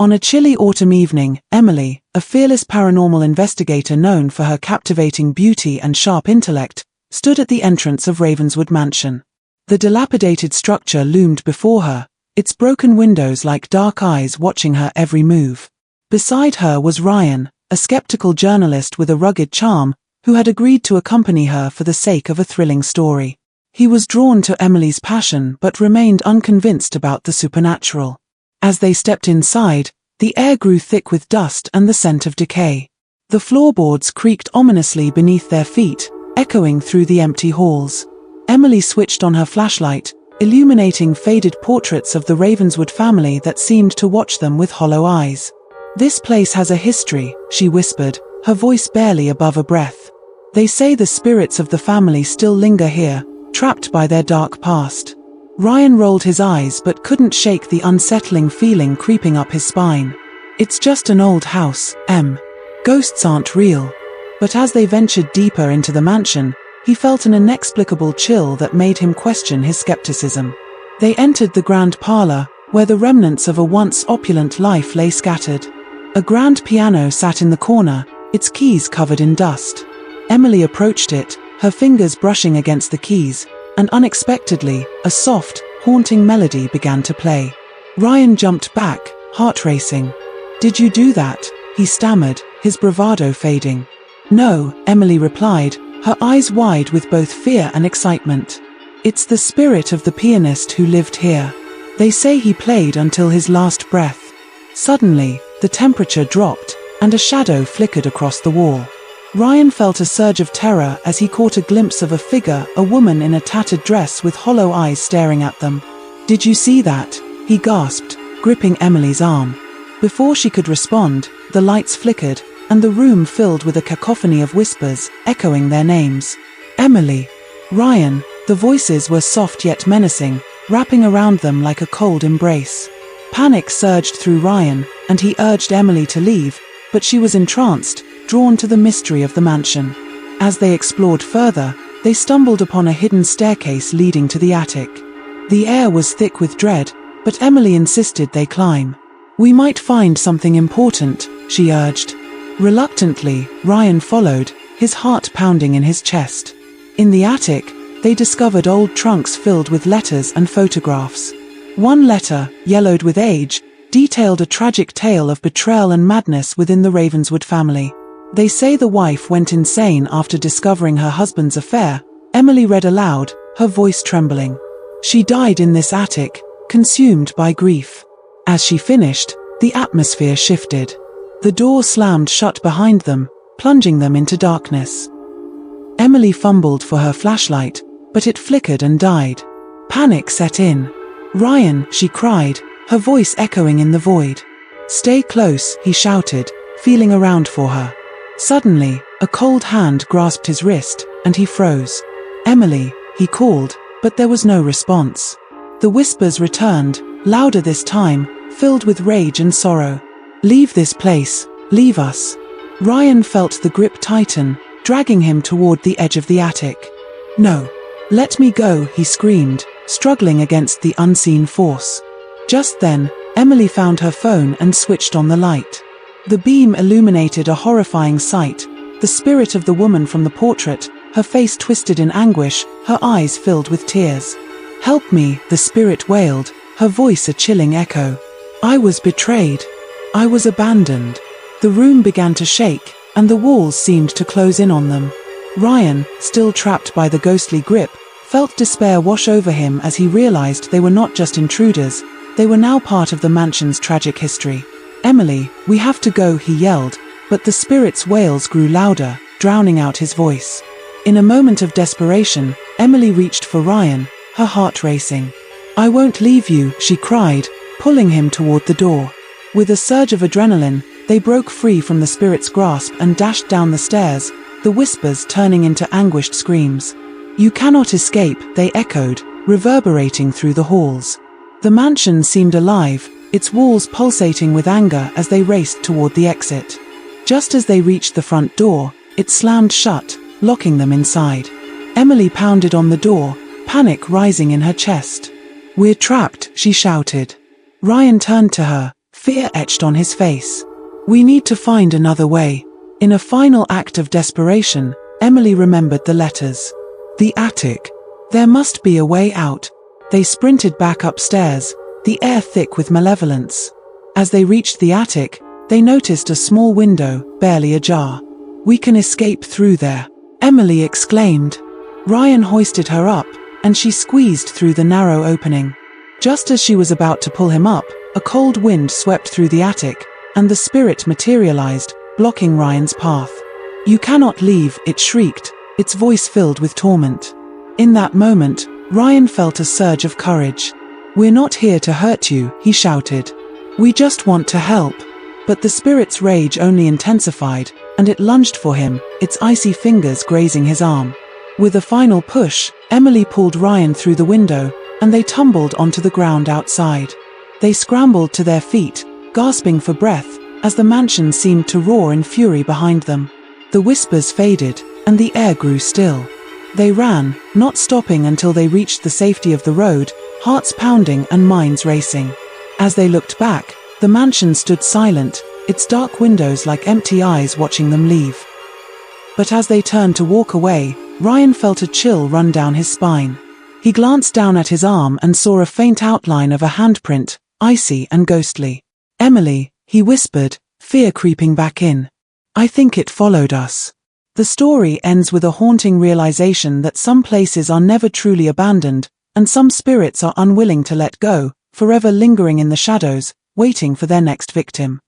On a chilly autumn evening, Emily, a fearless paranormal investigator known for her captivating beauty and sharp intellect, stood at the entrance of Ravenswood Mansion. The dilapidated structure loomed before her, its broken windows like dark eyes watching her every move. Beside her was Ryan, a skeptical journalist with a rugged charm, who had agreed to accompany her for the sake of a thrilling story. He was drawn to Emily's passion but remained unconvinced about the supernatural. As they stepped inside, the air grew thick with dust and the scent of decay. The floorboards creaked ominously beneath their feet, echoing through the empty halls. Emily switched on her flashlight, illuminating faded portraits of the Ravenswood family that seemed to watch them with hollow eyes. "This place has a history," she whispered, her voice barely above a breath. "They say the spirits of the family still linger here, trapped by their dark past." Ryan rolled his eyes but couldn't shake the unsettling feeling creeping up his spine. "It's just an old house, Em. Ghosts aren't real." But as they ventured deeper into the mansion, he felt an inexplicable chill that made him question his skepticism. They entered the grand parlor, where the remnants of a once opulent life lay scattered. A grand piano sat in the corner, its keys covered in dust. Emily approached it, her fingers brushing against the keys, and unexpectedly, a soft, haunting melody began to play. Ryan jumped back, heart racing. "Did you do that?" he stammered, his bravado fading. "No," Emily replied, her eyes wide with both fear and excitement. "It's the spirit of the pianist who lived here. They say he played until his last breath." Suddenly, the temperature dropped, and a shadow flickered across the wall. Ryan felt a surge of terror as he caught a glimpse of a figure, a woman in a tattered dress with hollow eyes staring at them. "Did you see that?" he gasped, gripping Emily's arm. Before she could respond, the lights flickered, and the room filled with a cacophony of whispers, echoing their names. "Emily! Ryan!" The voices were soft yet menacing, wrapping around them like a cold embrace. Panic surged through Ryan, and he urged Emily to leave, but she was entranced, drawn to the mystery of the mansion. As they explored further, they stumbled upon a hidden staircase leading to the attic. The air was thick with dread, but Emily insisted they climb. "We might find something important," she urged. Reluctantly, Ryan followed, his heart pounding in his chest. In the attic, they discovered old trunks filled with letters and photographs. One letter, yellowed with age, detailed a tragic tale of betrayal and madness within the Ravenswood family. "They say the wife went insane after discovering her husband's affair," Emily read aloud, her voice trembling. "She died in this attic, consumed by grief." As she finished, the atmosphere shifted. The door slammed shut behind them, plunging them into darkness. Emily fumbled for her flashlight, but it flickered and died. Panic set in. "Ryan!" she cried, her voice echoing in the void. "Stay close," he shouted, feeling around for her. Suddenly, a cold hand grasped his wrist, and he froze. "Emily," he called, but there was no response. The whispers returned, louder this time, filled with rage and sorrow. "Leave this place, leave us." Ryan felt the grip tighten, dragging him toward the edge of the attic. "No. Let me go," he screamed, struggling against the unseen force. Just then, Emily found her phone and switched on the light. The beam illuminated a horrifying sight, the spirit of the woman from the portrait, her face twisted in anguish, her eyes filled with tears. "Help me," the spirit wailed, her voice a chilling echo. "I was betrayed. I was abandoned." The room began to shake, and the walls seemed to close in on them. Ryan, still trapped by the ghostly grip, felt despair wash over him as he realized they were not just intruders, they were now part of the mansion's tragic history. "Emily, we have to go," he yelled, but the spirit's wails grew louder, drowning out his voice. In a moment of desperation, Emily reached for Ryan, her heart racing. "I won't leave you," she cried, pulling him toward the door. With a surge of adrenaline, they broke free from the spirit's grasp and dashed down the stairs, the whispers turning into anguished screams. "You cannot escape," they echoed, reverberating through the halls. The mansion seemed alive, its walls pulsating with anger as they raced toward the exit. Just as they reached the front door, it slammed shut, locking them inside. Emily pounded on the door, panic rising in her chest. "We're trapped," she shouted. Ryan turned to her, Fear etched on his face. We need to find another way. In a final act of desperation, Emily remembered the letters. The attic. There must be a way out. They sprinted back upstairs, the air thick with malevolence. As they reached the attic, they noticed a small window, barely ajar. We can escape through there, Emily exclaimed. Ryan hoisted her up, and she squeezed through the narrow opening. Just as she was about to pull him up, a cold wind swept through the attic, and the spirit materialized, blocking Ryan's path. You cannot leave, it shrieked, its voice filled with torment. In that moment, Ryan felt a surge of courage. We're not here to hurt you, he shouted. We just want to help. But the spirit's rage only intensified, and it lunged for him, its icy fingers grazing his arm. With a final push, Emily pulled Ryan through the window, and they tumbled onto the ground outside. They scrambled to their feet, gasping for breath, as the mansion seemed to roar in fury behind them. The whispers faded, and the air grew still. They ran, not stopping until they reached the safety of the road, hearts pounding and minds racing. As they looked back, the mansion stood silent, its dark windows like empty eyes watching them leave. But as they turned to walk away, Ryan felt a chill run down his spine. He glanced down at his arm and saw a faint outline of a handprint, icy and ghostly. Emily, he whispered, fear creeping back in. I think it followed us. The story ends with a haunting realization that some places are never truly abandoned, and some spirits are unwilling to let go, forever lingering in the shadows, waiting for their next victim.